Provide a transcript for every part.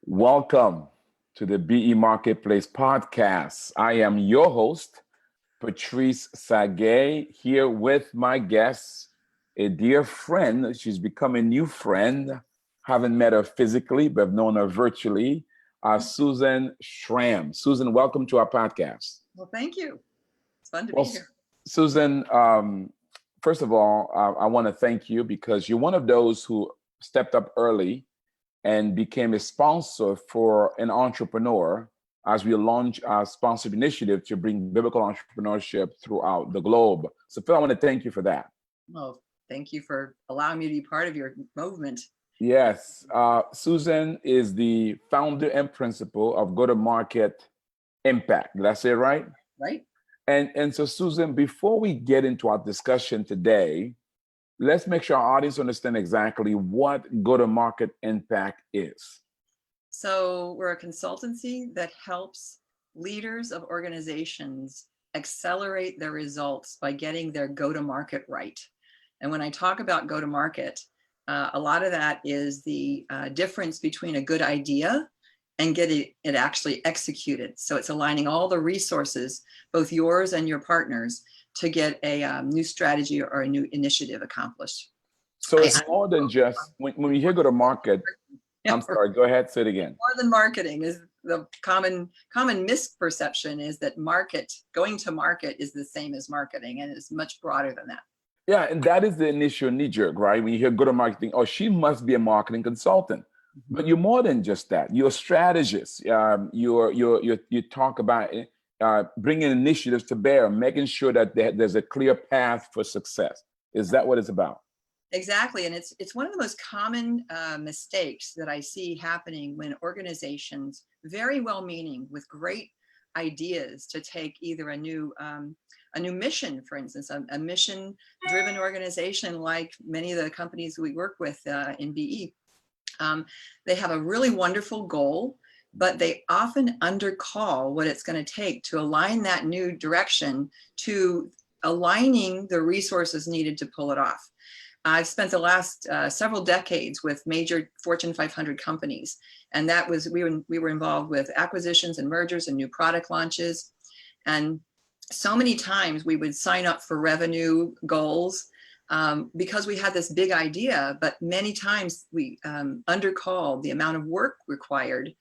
Welcome to the BE Marketplace podcast. I am your host, Patrice Sagay, here with my guest, a dear friend. She's become a new friend. Haven't met her physically, but I've known her virtually. Susan Schamm. Susan, welcome to our podcast. Well, thank you. It's fun to Well, be here. Susan, first of all, I want to thank you because you're one of those who stepped up early and became a sponsor for an entrepreneur as we launch our sponsorship initiative to bring biblical entrepreneurship throughout the globe. So Phil, I want to thank you for that. Well, thank you for allowing me to be part of your movement. Yes. Susan is the founder and principal of Go-to-Market Impact. Did I say it right? Right. And so Susan, before we get into our discussion today, let's make sure our audience understand exactly what Go-to-Market Impact is. So we're a consultancy that helps leaders of organizations accelerate their results by getting their go-to-market right. And when I talk about go-to-market, a lot of that is the difference between a good idea and getting it actually executed. So it's aligning all the resources, both yours and your partners, to get a new strategy or a new initiative accomplished. So it's more than just, when we hear go-to-market, I'm sorry, go ahead, say it again. More than marketing is the common misperception is that going to market is the same as marketing, and it's much broader than that. Yeah, and that is the initial knee-jerk, right? When you hear go-to-marketing, oh, she must be a marketing consultant. But you're more than just that. You're a strategist. You talk about bringing initiatives to bear, making sure that there's a clear path for success. Is that what it's about? Exactly, and it's one of the most common mistakes that I see happening when organizations, very well-meaning, with great ideas to take either a new mission, for instance, a mission-driven organization like many of the companies we work with in BE. They have a really wonderful goal, but they often undercall what it's going to take to align that new direction to aligning the resources needed to pull it off. I've spent the last several decades with major Fortune 500 companies, and that was we were involved with acquisitions and mergers and new product launches. And so many times we would sign up for revenue goals because we had this big idea, but many times we undercalled the amount of work required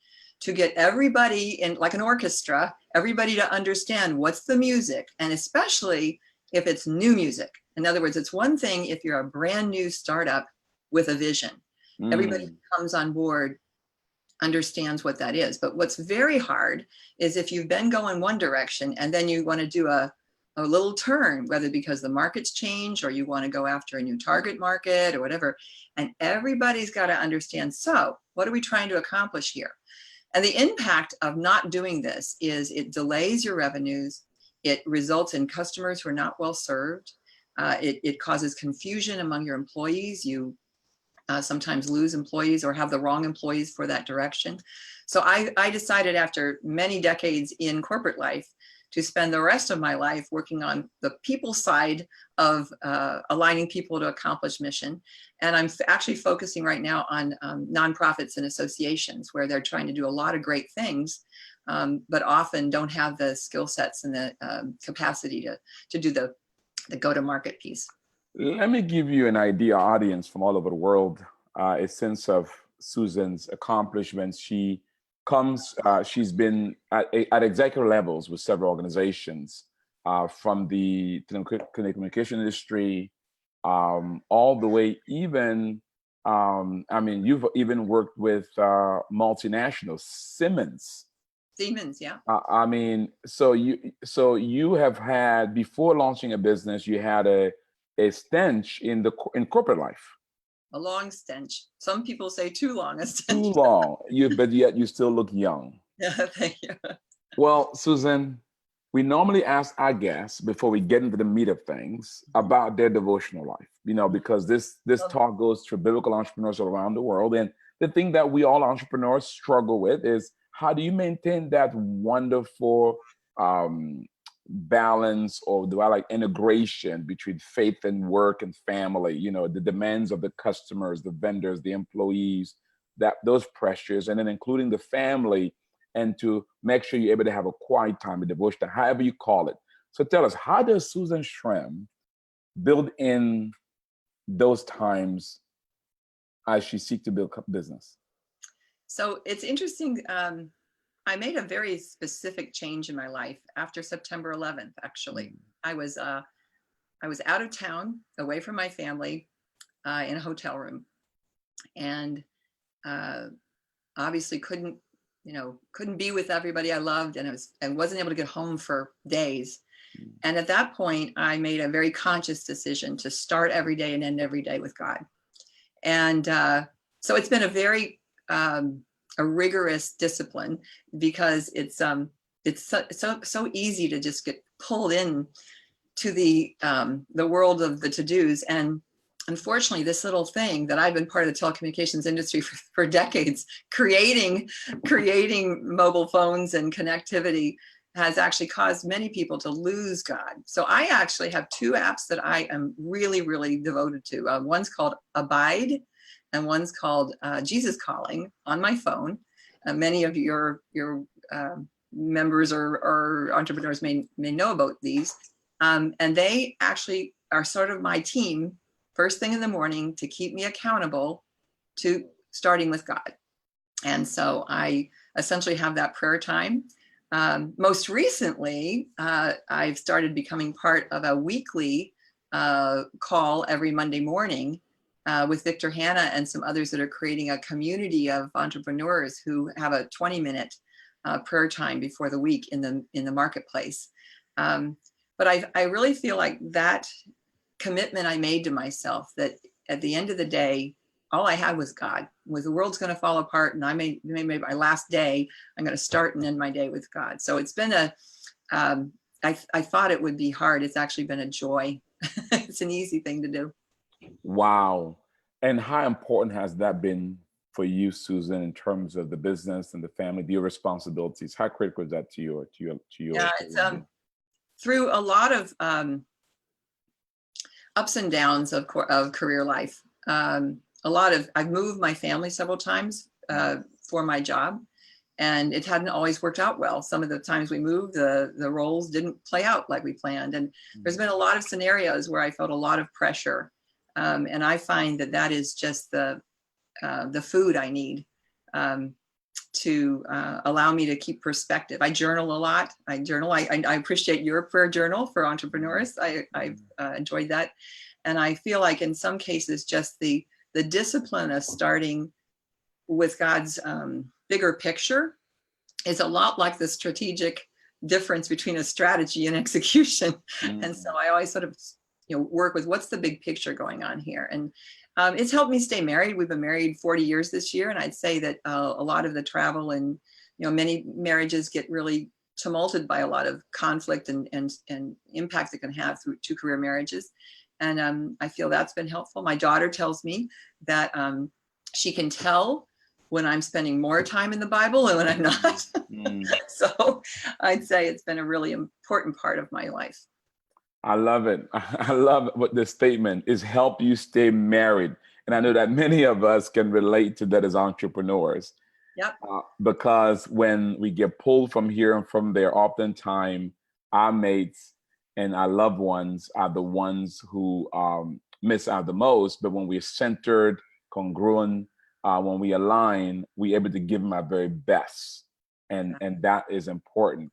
to get everybody in, like an orchestra, everybody to understand what's the music, and especially if it's new music. In other words, it's one thing if you're a brand new startup with a vision. Everybody who comes on board understands what that is. But what's very hard is if you've been going one direction and then you want to do a little turn, whether because the market's changed or you want to go after a new target market or whatever, and everybody's got to understand, so what are we trying to accomplish here? And the impact of not doing this is it delays your revenues. It results in customers who are not well served. It causes confusion among your employees. You sometimes lose employees or have the wrong employees for that direction. So I decided after many decades in corporate life to spend the rest of my life working on the people side of aligning people to accomplish mission. And I'm actually focusing right now on nonprofits and associations where they're trying to do a lot of great things, but often don't have the skill sets and the capacity to do the go-to-market piece. Let me give you an idea, audience from all over the world, a sense of Susan's accomplishments. She's been at executive levels with several organizations, from the telecommunication industry, all the way even, you've even worked with multinationals, Siemens, yeah. So you have had, before launching a business, you had a stench in corporate life. A long stench. Some people say too long a stench. Too long. But yet you still look young. Yeah, thank you. Well, Susan, we normally ask our guests before we get into the meat of things about their devotional life. Because this talk goes through biblical entrepreneurs around the world, and the thing that we all entrepreneurs struggle with is, how do you maintain that wonderful balance, or do I like integration between faith and work and family? The demands of the customers, the vendors, the employees, those pressures, and then including the family, and to make sure you're able to have a quiet time, a devotion, however you call it. So tell us, how does Susan Schamm build in those times as she seeks to build business? So it's interesting. I made a very specific change in my life after September 11th. Actually, I was out of town, away from my family, in a hotel room, and obviously couldn't be with everybody I loved, and I wasn't able to get home for days. And at that point, I made a very conscious decision to start every day and end every day with God. And so it's been a very a rigorous discipline, because it's so easy to just get pulled in to the world of the to-dos. And unfortunately, this little thing that I've been part of the telecommunications industry for decades, creating mobile phones and connectivity, has actually caused many people to lose God. So I actually have two apps that I am really, really devoted to. One's called Abide, and one's called Jesus Calling on my phone. Many of your members or entrepreneurs may know about these. And they actually are sort of my team first thing in the morning to keep me accountable to starting with God. And so I essentially have that prayer time. Most recently, I've started becoming part of a weekly call every Monday morning with Victor Hanna and some others that are creating a community of entrepreneurs who have a 20-minute prayer time before the week in the marketplace. But I really feel like that commitment I made to myself, that at the end of the day, all I had was God. The world's going to fall apart, and I made my last day, I'm going to start and end my day with God. So it's been I thought it would be hard. It's actually been a joy. It's an easy thing to do. Wow. And how important has that been for you, Susan, in terms of the business and the family, your responsibilities? How critical is that to your Yeah, it's through a lot of ups and downs of career life. I've moved my family several times for my job, and it hadn't always worked out well. Some of the times we moved, the roles didn't play out like we planned. And there's been a lot of scenarios where I felt a lot of pressure. And I find that is just the food I need to allow me to keep perspective. I journal a lot. I appreciate your prayer journal for entrepreneurs. I've enjoyed that. And I feel like in some cases, just the discipline of starting with God's bigger picture is a lot like the strategic difference between a strategy and execution. And so I always sort of work with what's the big picture going on here. And it's helped me stay married. We've been married 40 years this year. And I'd say that a lot of the travel and, many marriages get really tumulted by a lot of conflict and impact it can have through two career marriages. And I feel that's been helpful. My daughter tells me that she can tell when I'm spending more time in the Bible and when I'm not. So I'd say it's been a really important part of my life. I love it. I love what the statement is, help you stay married. And I know that many of us can relate to that as entrepreneurs. Yep. Because when we get pulled from here and from there, oftentimes our mates and our loved ones are the ones who miss out the most. But when we're centered, congruent, when we align, we're able to give them our very best. And that is important.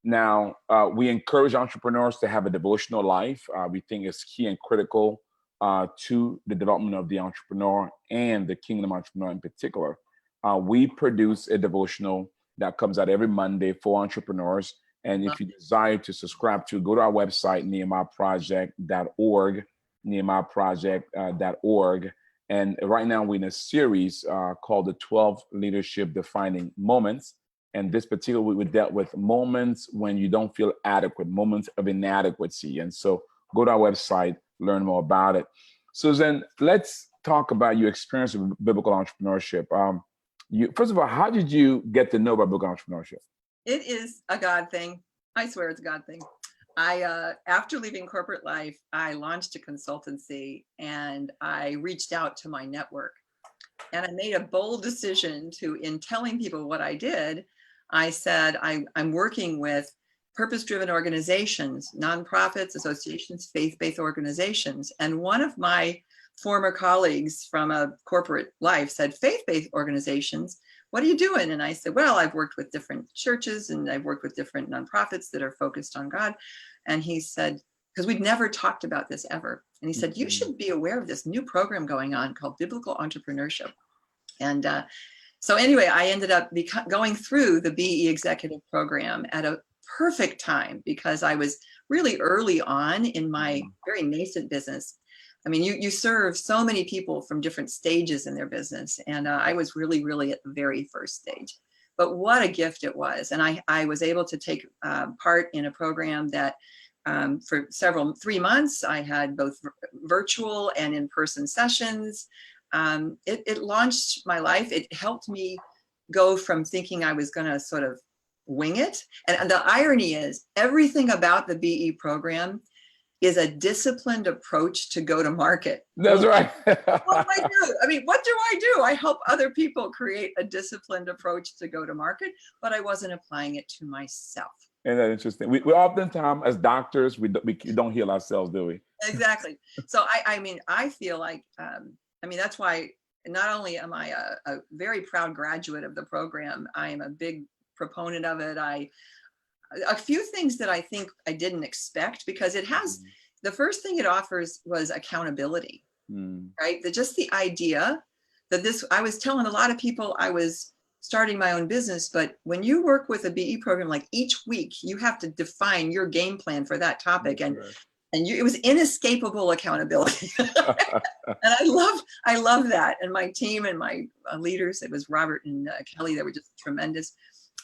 Now, we encourage entrepreneurs to have a devotional life. We think it's key and critical to the development of the entrepreneur and the kingdom entrepreneur in particular. We produce a devotional that comes out every Monday for entrepreneurs. And if you desire to subscribe to, go to our website, nehemiahproject.org, nehemiahproject.org. And right now we're in a series called the 12 Leadership Defining Moments. And this particular week, we dealt with moments when you don't feel adequate, moments of inadequacy. And so go to our website, learn more about it. Susan, let's talk about your experience with biblical entrepreneurship. First of all, how did you get to know about biblical entrepreneurship? It is a God thing. I swear it's a God thing. After leaving corporate life, I launched a consultancy and I reached out to my network. And I made a bold decision to, in telling people what I did, I said, I'm working with purpose-driven organizations, nonprofits, associations, faith-based organizations. And one of my former colleagues from a corporate life said, faith-based organizations, what are you doing? And I said, well, I've worked with different churches and I've worked with different nonprofits that are focused on God. And he said, because we'd never talked about this ever. And he said, you should be aware of this new program going on called Biblical Entrepreneurship. And so anyway, I ended up going through the BE executive program at a perfect time because I was really early on in my very nascent business. I mean, you serve so many people from different stages in their business. And I was really, really at the very first stage. But what a gift it was. And I was able to take part in a program that for 3 months, I had both virtual and in-person sessions. It launched my life. It helped me go from thinking I was going to sort of wing it. And the irony is everything about the BE program is a disciplined approach to go to market. That's right. What do I do? I mean, what do I do? I help other people create a disciplined approach to go to market, but I wasn't applying it to myself. Isn't that interesting? We oftentimes, as doctors, we don't heal ourselves, do we? Exactly. So I mean, I feel like, I mean, that's why not only am I a very proud graduate of the program, I am a big proponent of it. A few things that I think I didn't expect, because it has, the first thing it offers was accountability, right? Just the idea that I was telling a lot of people I was starting my own business, but when you work with a BE program, like each week, you have to define your game plan for that topic. And it was inescapable accountability. And I love that. And my team and my leaders, it was Robert and Kelly, they were just tremendous.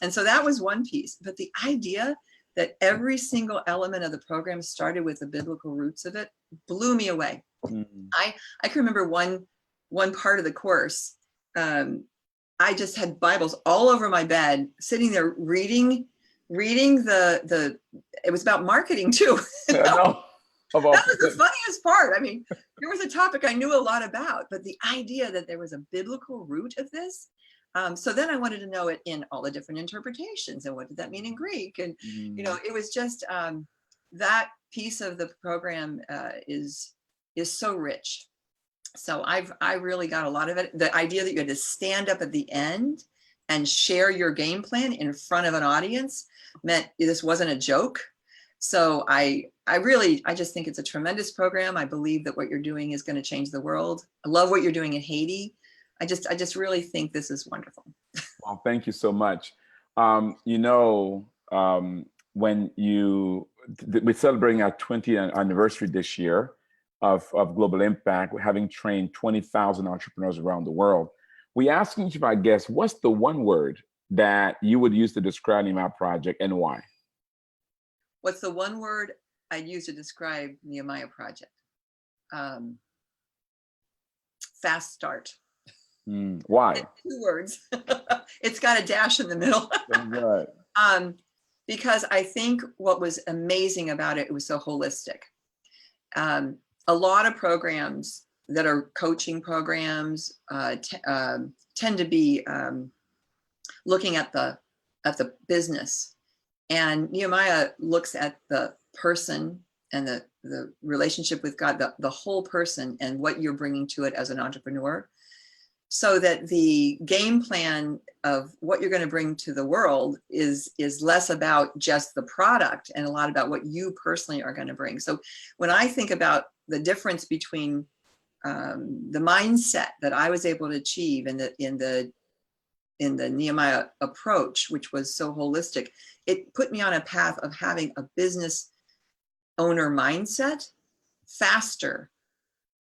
And so that was one piece. But the idea that every single element of the program started with the biblical roots of it blew me away. I can remember one part of the course. I just had Bibles all over my bed, sitting there reading it was about marketing too. That was the funniest part. I mean, there was a topic I knew a lot about, but the idea that there was a biblical root of this. So then I wanted to know it in all the different interpretations and what did that mean in Greek? And, you know, it was just that piece of the program is so rich. So I really got a lot of it. The idea that you had to stand up at the end and share your game plan in front of an audience meant this wasn't a joke. So I just think it's a tremendous program. I believe that what you're doing is going to change the world. I love what you're doing in Haiti. I just really think this is wonderful. Well, thank you so much. You know, when we're celebrating our 20th anniversary this year of Global Impact, we're having trained 20,000 entrepreneurs around the world. We ask each of our guests, what's the one word that you would use to describe Nehemiah Project and why? What's the one word I'd use to describe Nehemiah Project? Fast start. Why? It's 2 words. It's got a dash in the middle. Right. Because I think what was amazing about it was so holistic. A lot of programs that are coaching programs tend to be looking at the business, and Nehemiah looks at the person and the relationship with God, the whole person, and what you're bringing to it as an entrepreneur. So that the game plan of what you're going to bring to the world is less about just the product and a lot about what you personally are going to bring. So when I think about the difference between the mindset that I was able to achieve in the Nehemiah approach, which was so holistic, it put me on a path of having a business owner mindset faster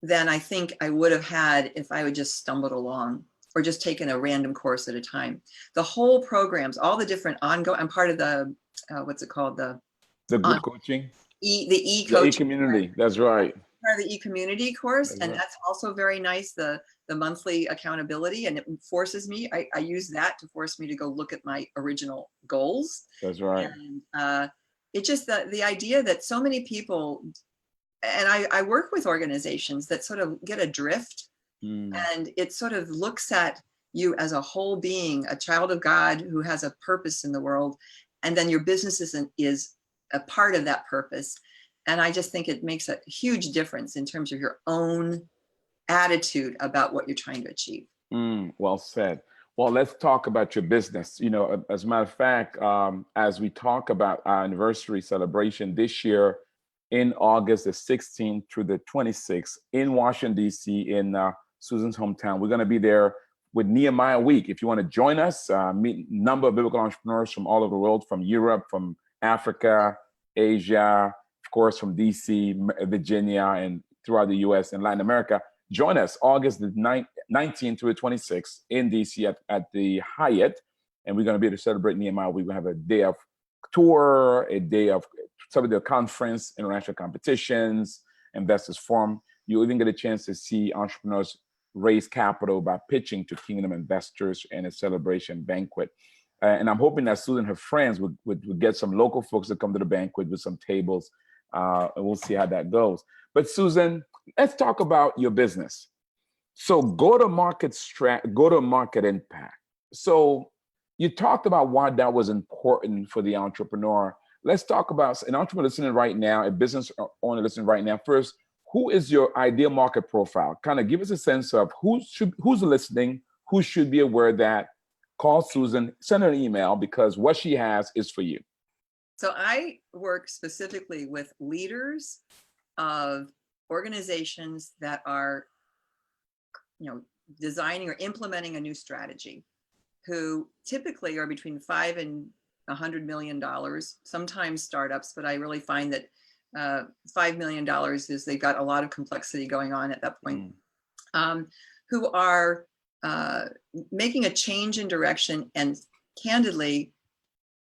than I think I would have had if I would just stumbled along or just taken a random course at a time. The whole programs, all the different ongoing, I'm part of the, what's it called? The group coaching? The e-coaching. E-community, that's right. Part of the e-community course, and that's also very nice, the monthly accountability, and it forces me, I use that to force me to go look at my original goals. That's right. And it's just the idea that so many people, and I work with organizations that sort of get adrift And it sort of looks at you as a whole being, a child of God who has a purpose in the world. And then your business is a part of that purpose. And I just think it makes a huge difference in terms of your own attitude about what you're trying to achieve. Well said. Well, let's talk about your business. You know, as a matter of fact, as we talk about our anniversary celebration this year in August the 16th through the 26th in Washington, D.C., in Susan's hometown, we're going to be there with Nehemiah Week. If you want to join us, meet a number of biblical entrepreneurs from all over the world, from Europe, from Africa, Asia, of course, from D.C., Virginia, and throughout the U.S. and Latin America. Join us August the 19th through the 26th in DC at the Hyatt. And we're going to be able to celebrate Nehemiah. We're going to have a day of tour, a day of some of the conference, international competitions, investors forum. You even get a chance to see entrepreneurs raise capital by pitching to kingdom investors and a celebration banquet. And I'm hoping that Susan and her friends would get some local folks to come to the banquet with some tables. And we'll see how that goes. But Susan, let's talk about your business. So go-to-market impact. So you talked about why that was important for the entrepreneur. Let's talk about an entrepreneur listening right now, a business owner listening right now. First, who is your ideal market profile? Kind of give us a sense of who's listening, who should be aware that. Call Susan, send her an email, because what she has is for you. So I work specifically with leaders of organizations that are, designing or implementing a new strategy, who typically are between $5 and $100 million, sometimes startups, but I really find that $5 million is they've got a lot of complexity going on at that point, who are making a change in direction and candidly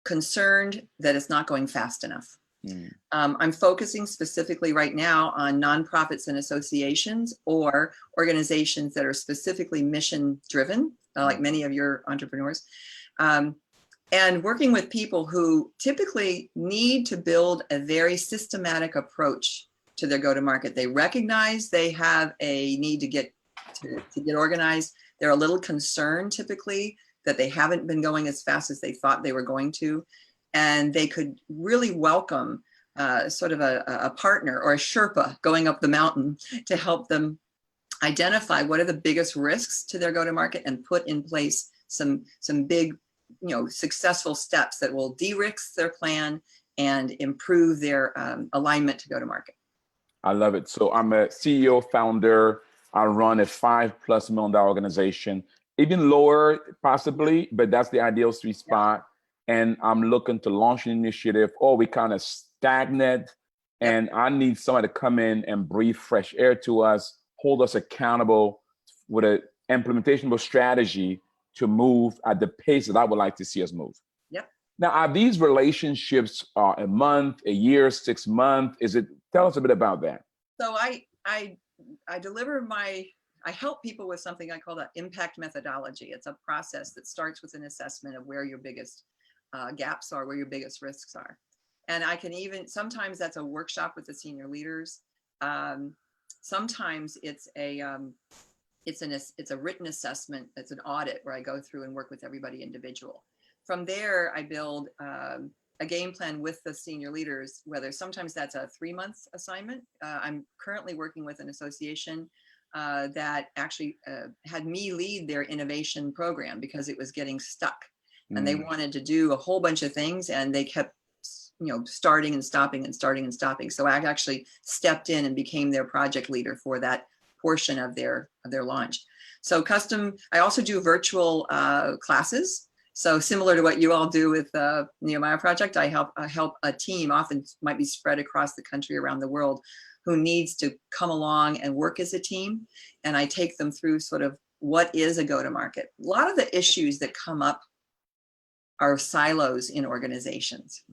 concerned that it's not going fast enough. I'm focusing specifically right now on nonprofits and associations or organizations that are specifically mission driven, like many of your entrepreneurs, and working with people who typically need to build a very systematic approach to their go-to-market. They recognize they have a need to get organized. They're a little concerned typically that they haven't been going as fast as they thought they were going to. And they could really welcome sort of a partner or a Sherpa going up the mountain to help them identify what are the biggest risks to their go-to-market and put in place some big, successful steps that will de-risk their plan and improve their alignment to go-to-market. I love it. So I'm a CEO, founder. I run a $5+ million organization, even lower possibly, but that's the ideal sweet spot. And I'm looking to launch an initiative, or we kind of stagnant, and I need somebody to come in and breathe fresh air to us, hold us accountable with an implementable strategy to move at the pace that I would like to see us move. Yep. Now, are these relationships a month, a year, 6 months? Tell us a bit about that. So I help people with something I call the impact methodology. It's a process that starts with an assessment of where your biggest gaps are, where your biggest risks are. And I can sometimes that's a workshop with the senior leaders. Sometimes it's a written assessment. It's an audit where I go through and work with everybody individual. From there, I build a game plan with the senior leaders, whether sometimes that's a 3-month assignment. I'm currently working with an association that actually had me lead their innovation program because it was getting stuck. And they wanted to do a whole bunch of things, and they kept, starting and stopping and starting and stopping. So I actually stepped in and became their project leader for that portion of their launch. So I also do virtual classes. So similar to what you all do with Nehemiah Project, I help a team, often might be spread across the country, around the world, who needs to come along and work as a team. And I take them through sort of what is a go-to-market. A lot of the issues that come up are silos in organizations.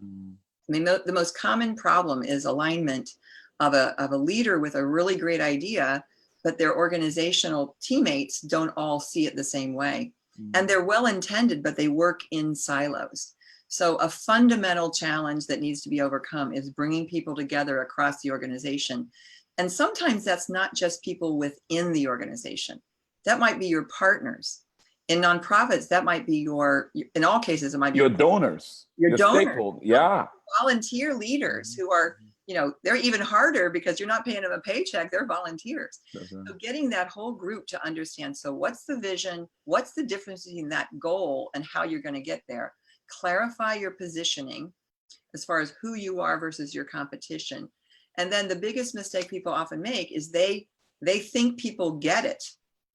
I mean, the most common problem is alignment of a leader with a really great idea, but their organizational teammates don't all see it the same way. And they're well-intended, but they work in silos. So a fundamental challenge that needs to be overcome is bringing people together across the organization And sometimes that's not just people within the organization. That might be your partners. In nonprofits, that might be in all cases, it might be your donors, your donors, stakeholders. Yeah. volunteer leaders who are, they're even harder because you're not paying them a paycheck. They're volunteers. That's right. So getting that whole group to understand, so what's the vision? What's the difference between that goal and how you're going to get there? Clarify your positioning as far as who you are versus your competition. And then the biggest mistake people often make is they think people get it,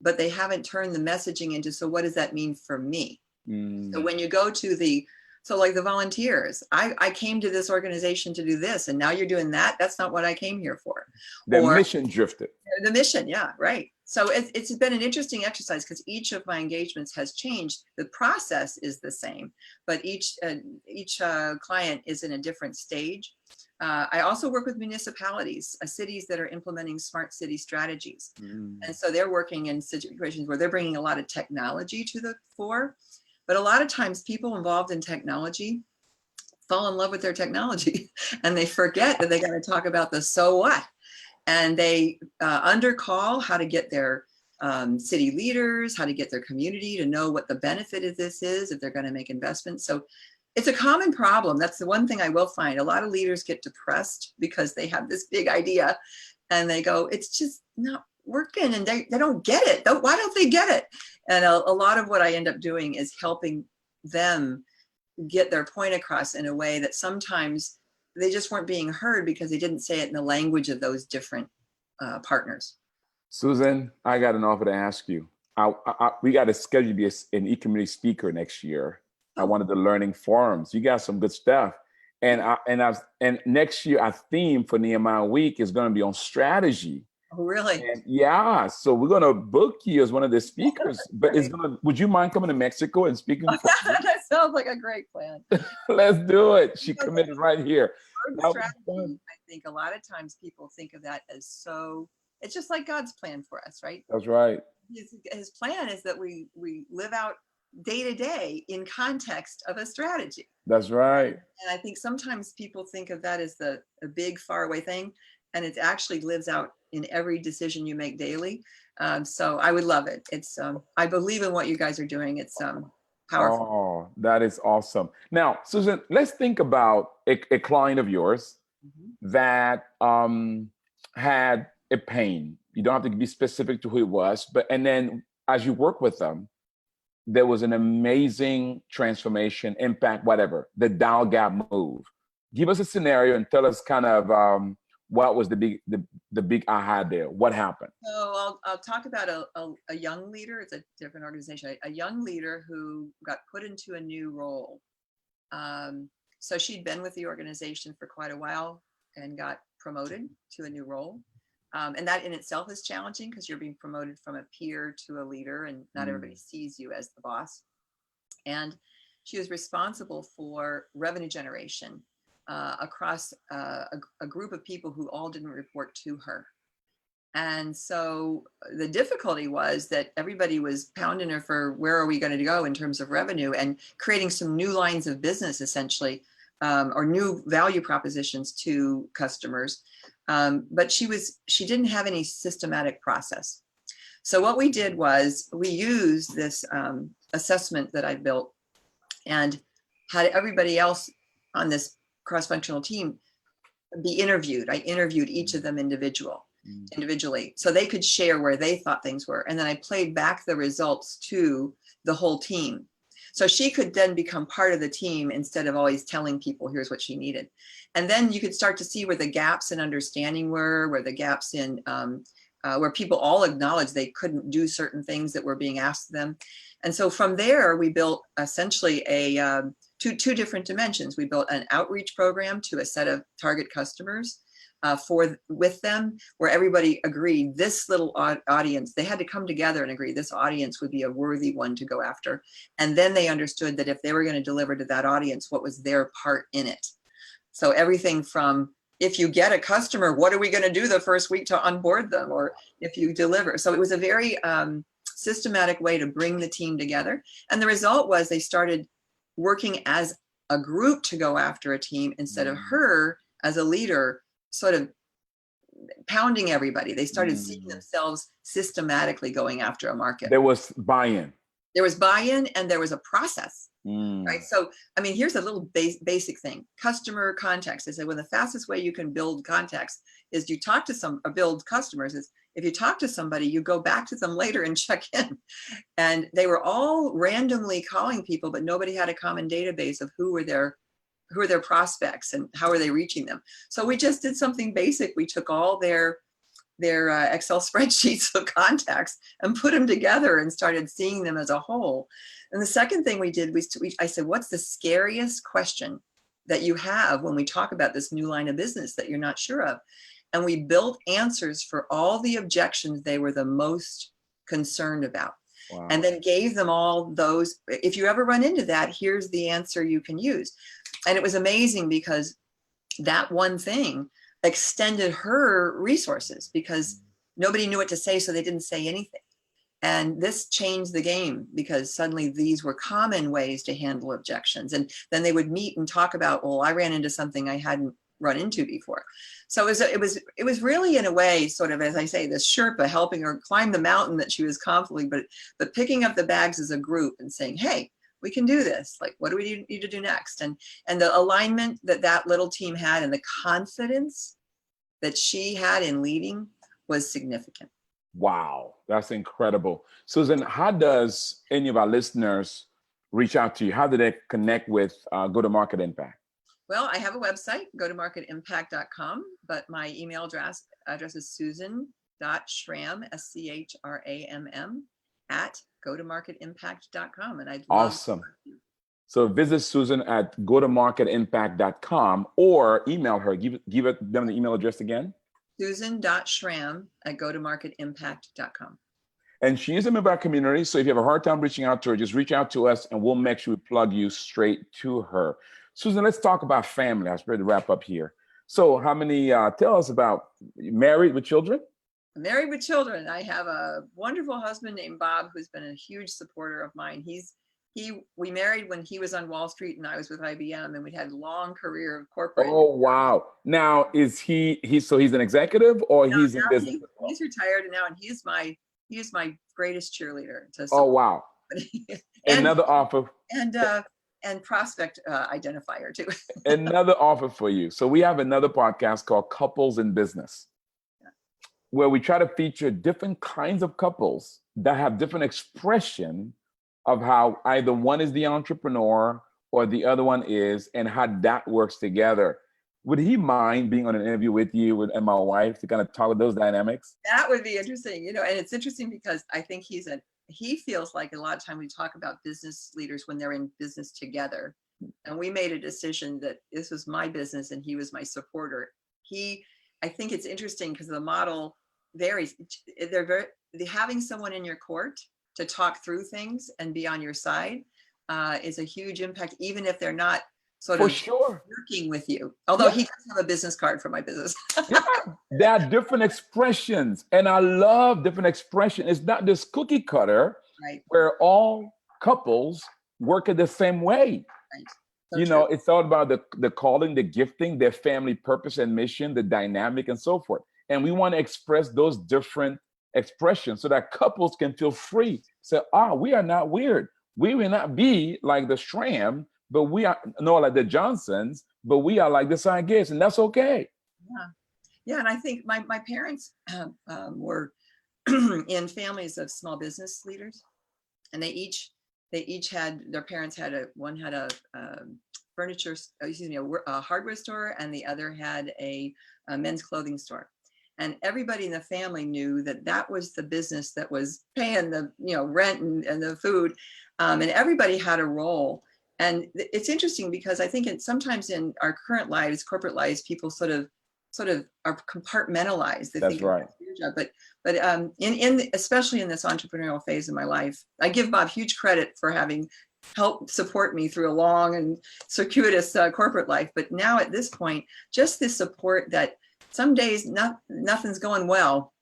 but they haven't turned the messaging into, so what does that mean for me? So when you go to like the volunteers, I came to this organization to do this, and now you're doing that. That's not what I came here for. The mission drifted. The mission, yeah, right. So it's been an interesting exercise because each of my engagements has changed. The process is the same, but each client is in a different stage. I also work with municipalities, cities that are implementing smart city strategies. And so they're working in situations where they're bringing a lot of technology to the fore. But a lot of times people involved in technology fall in love with their technology and they forget that they got to talk about the so what. And they undercall how to get their city leaders, how to get their community to know what the benefit of this is if they're going to make investments. So it's a common problem. That's the one thing I will find. A lot of leaders get depressed because they have this big idea and they go, it's just not working, and they don't get it. Why don't they get it? And a lot of what I end up doing is helping them get their point across in a way that sometimes they just weren't being heard because they didn't say it in the language of those different partners. Susan, I got an offer to ask you. We got to schedule you to be an e-community speaker next year. I wanted the learning forums. You got some good stuff. And next year, our theme for Nehemiah Week is going to be on strategy. Oh, really? And yeah, so we're going to book you as one of the speakers. But would you mind coming to Mexico and speaking? That sounds like a great plan. Let's do it. She committed right here. Strategy, I think a lot of times people think of that as it's just like God's plan for us, right? That's right. His plan is that we live out day to day in context of a strategy. That's right. And I think sometimes people think of that as a big faraway thing, and it actually lives out in every decision you make daily. So I would love it. It's I believe in what you guys are doing. It's powerful. Oh, that is awesome. Now, Susan, let's think about a client of yours that had a pain. You don't have to be specific to who it was, and then as you work with them, there was an amazing transformation, impact, whatever, the dial gap move. Give us a scenario and tell us kind of what was the big aha there? What happened? So I'll talk about a young leader. It's a different organization. A young leader who got put into a new role. So she'd been with the organization for quite a while and got promoted to a new role. And that in itself is challenging because you're being promoted from a peer to a leader and not everybody sees you as the boss. And she was responsible for revenue generation across a group of people who all didn't report to her. And so the difficulty was that everybody was pounding her for where are we going to go in terms of revenue and creating some new lines of business, essentially, or new value propositions to customers. But she didn't have any systematic process. So what we did was we used this assessment that I built and had everybody else on this cross-functional team be interviewed. I interviewed each of them individually so they could share where they thought things were. And then I played back the results to the whole team. So she could then become part of the team instead of always telling people here's what she needed. And then you could start to see where the gaps in understanding were, where the gaps in where people all acknowledged they couldn't do certain things that were being asked of them. And so from there, we built essentially two different dimensions. We built an outreach program to a set of target customers with them, where everybody agreed this little audience, they had to come together and agree this audience would be a worthy one to go after. And then they understood that if they were going to deliver to that audience, what was their part in it. So everything from, if you get a customer, what are we going to do the first week to onboard them? Or if you deliver. So it was a very systematic way to bring the team together. And the result was they started working as a group to go after a team instead of her as a leader sort of pounding everybody. They started seeing Mm. themselves systematically going after a market. There was buy-in. There was buy-in and there was a process. Mm. Right. So, I mean, here's a little basic thing. Customer contacts. They say, well, the fastest way you can build contacts is you talk to or build customers is if you talk to somebody, you go back to them later and check in. And they were all randomly calling people, but nobody had a common database of who were their prospects and how are they reaching them. So we just did something basic. We took all their Excel spreadsheets of contacts and put them together and started seeing them as a whole. And the second thing we did was I said, what's the scariest question that you have when we talk about this new line of business that you're not sure of? And we built answers for all the objections they were the most concerned about. Wow. And then gave them all those. If you ever run into that, here's the answer you can use. And it was amazing because that one thing extended her resources because nobody knew what to say, so they didn't say anything. And this changed the game because suddenly these were common ways to handle objections. And then they would meet and talk about, well, I ran into something I hadn't run into before. So it was really, in a way, sort of, as I say, this Sherpa helping her climb the mountain that she was confidently, but picking up the bags as a group and saying, hey, we can do this. Like, what do we need to do next? And the alignment that little team had and the confidence that she had in leading was significant. Wow, that's incredible. Susan, how does any of our listeners reach out to you? How do they connect with Go-to-Market Impact? Well, I have a website, go-to-marketimpact.com, but my email address is susan.schramm, SCHRAMM, at go-to-marketimpact.com. And I'd love awesome. So visit Susan at go-to-marketimpact.com or email her. Give them the email address again. Susan.schramm at go-to-marketimpact.com. And she is a member of our community. So if you have a hard time reaching out to her, just reach out to us and we'll make sure we plug you straight to her. Susan, let's talk about family. I was ready to wrap up here. So how many, tell us about, married with children? Married with children. I have a wonderful husband named Bob, who's been a huge supporter of mine. We married when he was on Wall Street and I was with IBM, and we had a long career of corporate. Oh, wow. Now, is so he's an executive or no, he's in business? He's retired now, and he is my greatest cheerleader. Oh, wow. Another offer. And prospect identifier too. Another offer for you. So we have another podcast called Couples in Business, where we try to feature different kinds of couples that have different expression of how either one is the entrepreneur or the other one is, and how that works together. Would he mind being on an interview with you and my wife to kind of talk about those dynamics? That would be interesting, and it's interesting because I think he feels like a lot of time we talk about business leaders when they're in business together. And we made a decision that this was my business and he was my supporter. I think it's interesting because the model varies. Having someone in your court to talk through things and be on your side is a huge impact, even if they're not working with you. Although he does have a business card for my business. There are different expressions, and I love different expressions. It's not this cookie cutter, right, where all couples work in the same way. Right. So true. It's all about the calling, the gifting, their family purpose and mission, the dynamic, and so forth. And we want to express those different expressions so that couples can feel free. Say, we are not weird. We will not be like the Schramm, but we are like the Johnsons, but we are like the Sagates, and that's okay. Yeah, and I think my parents were in families of small business leaders, and they each had, their parents had a hardware store, and the other had a men's clothing store. And everybody in the family knew that was the business that was paying the rent and the food, and everybody had a role. And it's interesting because I think sometimes in our current lives, corporate lives, people sort of are compartmentalized. They think right. It's their job. But especially in this entrepreneurial phase of my life, I give Bob huge credit for having helped support me through a long and circuitous corporate life. But now at this point, just this support that some days nothing's going well,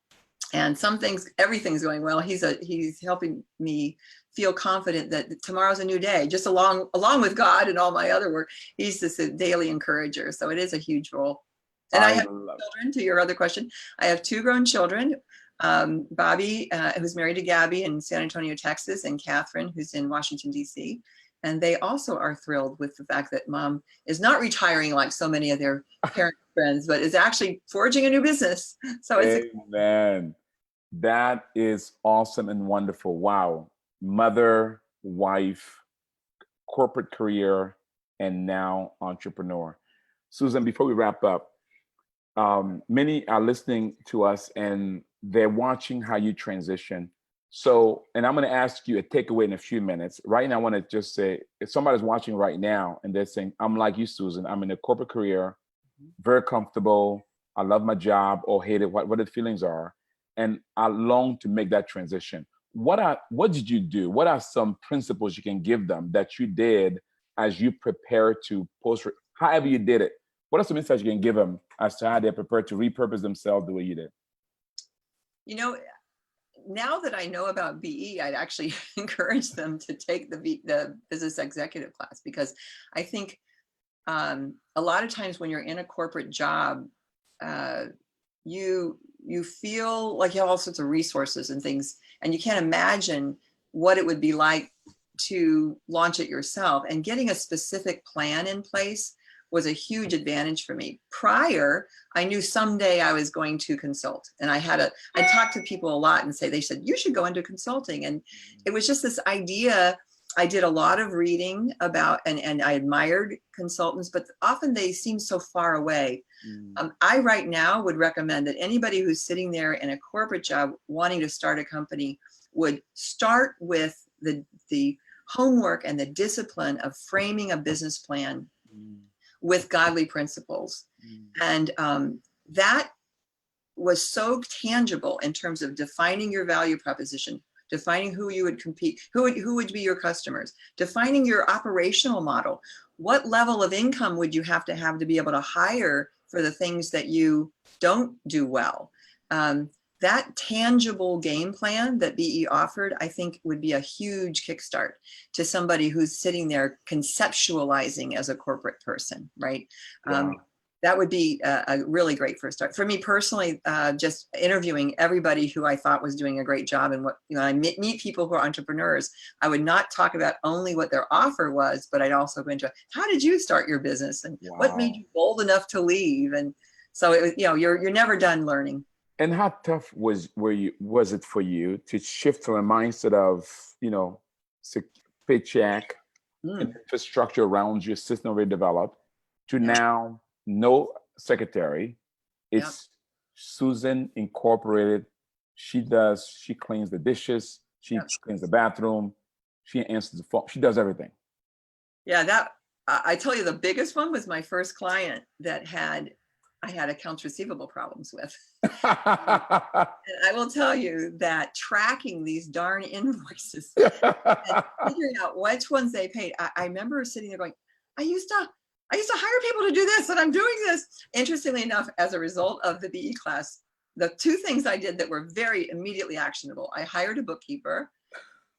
and some things everything's going well. He's helping me feel confident that tomorrow's a new day, just along with God and all my other work. He's just a daily encourager. So it is a huge role. And I I have love. children, to your other question. I have two grown children. Bobby, who's married to Gabby in San Antonio, Texas, and Catherine, who's in Washington, D.C. And they also are thrilled with the fact that mom is not retiring like so many of their parent friends, but is actually forging a new business. So it's Amen. That is awesome and wonderful. Wow. Mother, wife, corporate career, and now entrepreneur. Susan, before we wrap up, many are listening to us and they're watching how you transition. So, and I'm going to ask you a takeaway in a few minutes. Right now, I want to just say, if somebody's watching right now and they're saying, I'm like you, Susan, I'm in a corporate career, very comfortable, I love my job, or hate it, what the feelings are, and I long to make that transition. What did you do? What are some principles you can give them that you did as you prepare to post, however you did it? What are some insights you can give them as to how they're prepared to repurpose themselves the way you did? you know, now that I know about BE, I'd actually encourage them to take the business executive class, because I think a lot of times when you're in a corporate job, you feel like you have all sorts of resources and things, and you can't imagine what it would be like to launch it yourself. And getting a specific plan in place was a huge advantage for me. Prior, I knew someday I was going to consult, and I talked to people a lot and they said, you should go into consulting. And it was just this idea. I did a lot of reading about, and I admired consultants, but often they seem so far away. I right now would recommend that anybody who's sitting there in a corporate job wanting to start a company would start with the homework and the discipline of framing a business plan with godly principles. And that was so tangible in terms of defining your value proposition, defining who you would compete, who would be your customers, defining your operational model. What level of income would you have to be able to hire for the things that you don't do well? That tangible game plan that BE offered, I think, would be a huge kickstart to somebody who's sitting there conceptualizing as a corporate person, right? Wow. That would be a really great first start. For me personally, just interviewing everybody who I thought was doing a great job. And I meet people who are entrepreneurs, I would not talk about only what their offer was, but I'd also go into, how did you start your business? And what made you bold enough to leave? And so it was, you're never done learning. And how tough was it for you to shift from a mindset of, paycheck, infrastructure around your system already developed, to now no secretary, it's Susan Incorporated. She cleans the dishes, she cleans the bathroom, she answers the phone, she does everything. Yeah, I tell you, the biggest one was my first client that I had accounts receivable problems with. And I will tell you that tracking these darn invoices and figuring out which ones they paid. I remember sitting there going, I used to hire people to do this, and I'm doing this. Interestingly enough, as a result of the BE class, the two things I did that were very immediately actionable: I hired a bookkeeper,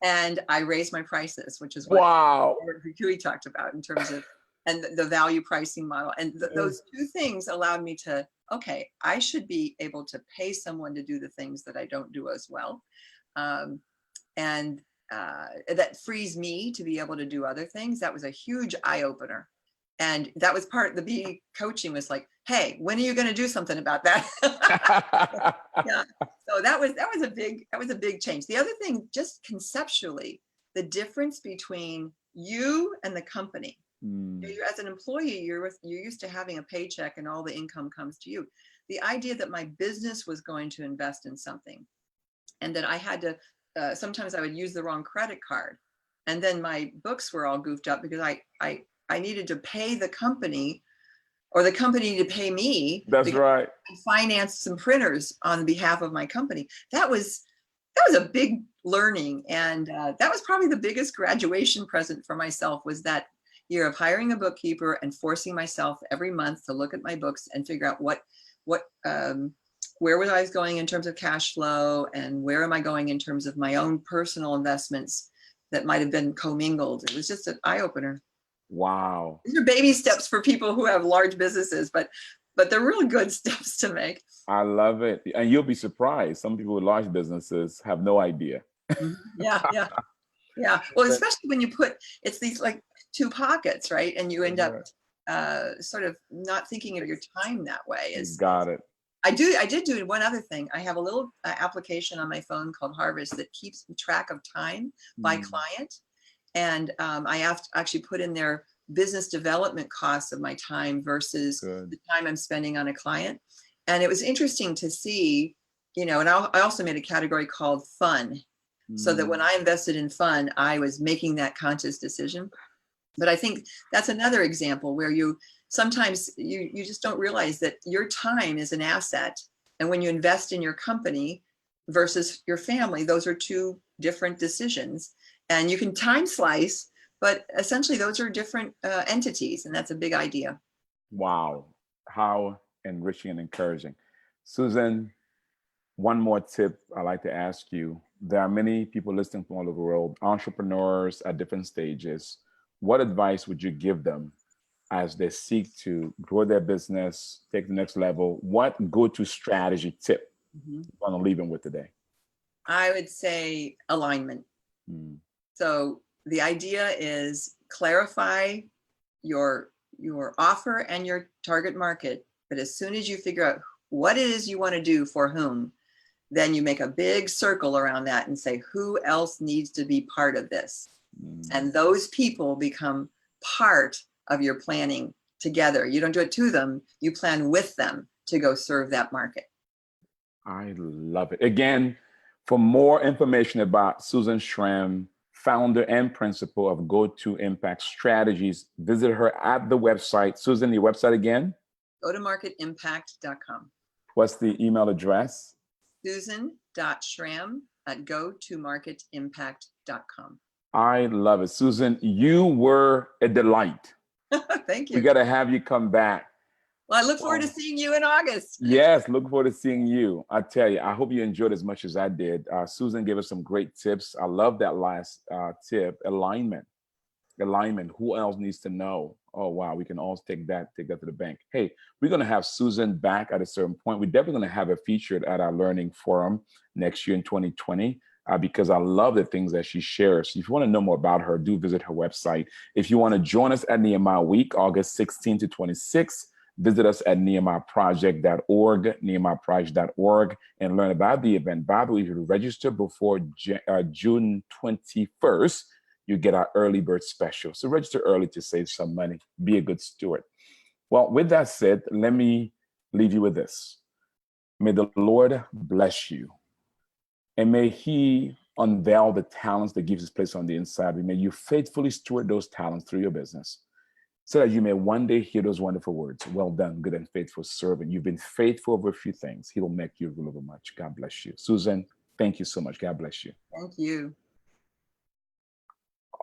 and I raised my prices, which is what Huey talked about in terms of and the value pricing model. And those two things allowed me to, okay, I should be able to pay someone to do the things that I don't do as well. And that frees me to be able to do other things. That was a huge eye opener. And that was part of the BE coaching, was like, hey, when are you going to do something about that? Yeah. So that was a big change. The other thing, just conceptually, the difference between you and the company. As an employee, you're used to having a paycheck and all the income comes to you. The idea that my business was going to invest in something, and that I had to, sometimes I would use the wrong credit card, and then my books were all goofed up because I needed to pay the company, or the company to pay me. That's right. I financed some printers on behalf of my company. That was a big learning, and that was probably the biggest graduation present for myself, was that year of hiring a bookkeeper and forcing myself every month to look at my books and figure out where was I going in terms of cash flow, and where am I going in terms of my own personal investments that might have been commingled. It was just an eye opener. Wow. These are baby steps for people who have large businesses, but but they're really good steps to make. I love it. And you'll be surprised. Some people with large businesses have no idea. Yeah, yeah, yeah. Well, especially when you put, it's these like two pockets, right? And you end up sort of not thinking of your time that way. Got it. I did do one other thing. I have a little application on my phone called Harvest that keeps track of time by client. And I have to actually put in their business development costs of my time versus the time I'm spending on a client. And it was interesting to see, and I also made a category called fun, so that when I invested in fun, I was making that conscious decision. But I think that's another example where sometimes you just don't realize that your time is an asset. And when you invest in your company versus your family, those are two different decisions. And you can time slice, but essentially those are different entities. And that's a big idea. Wow. How enriching and encouraging. Susan, one more tip I'd like to ask you. There are many people listening from all over the world, entrepreneurs at different stages. What advice would you give them as they seek to grow their business, take the next level? What go-to strategy tip you want to leave them with today? I would say alignment. So the idea is clarify your offer and your target market. But as soon as you figure out what it is you want to do for whom, then you make a big circle around that and say, who else needs to be part of this? And those people become part of your planning together. You don't do it to them, you plan with them to go serve that market. I love it. Again, for more information about Susan Schamm, founder and principal of Go-To Impact Strategies, visit her at the website. Susan, your website again? Go-to-marketimpact.com. What's the email address? Susan.Schramm@go-to-marketimpact.com. I love it. Susan, you were a delight. Thank you. We got to have you come back. Well, I look forward to seeing you in August. Yes, look forward to seeing you. I tell you, I hope you enjoyed as much as I did. Susan gave us some great tips. I love that last tip, alignment. Alignment. Who else needs to know? Oh, wow. We can all take that to the bank. Hey, we're going to have Susan back at a certain point. We're definitely going to have her featured at our learning forum next year in 2020. Because I love the things that she shares. If you want to know more about her, do visit her website. If you want to join us at Nehemiah Week, August 16 to 26, visit us at nehemiahproject.org, nehemiahproject.org, and learn about the event. By the way, if you register before June 21st, you get our early bird special. So register early to save some money. Be a good steward. Well, with that said, let me leave you with this. May the Lord bless you. And may he unveil the talents that gives his place on the inside. May you faithfully steward those talents through your business so that you may one day hear those wonderful words. Well done, good and faithful servant. You've been faithful over a few things. He will make you rule over much. God bless you. Susan, thank you so much. God bless you. Thank you.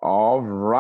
All right.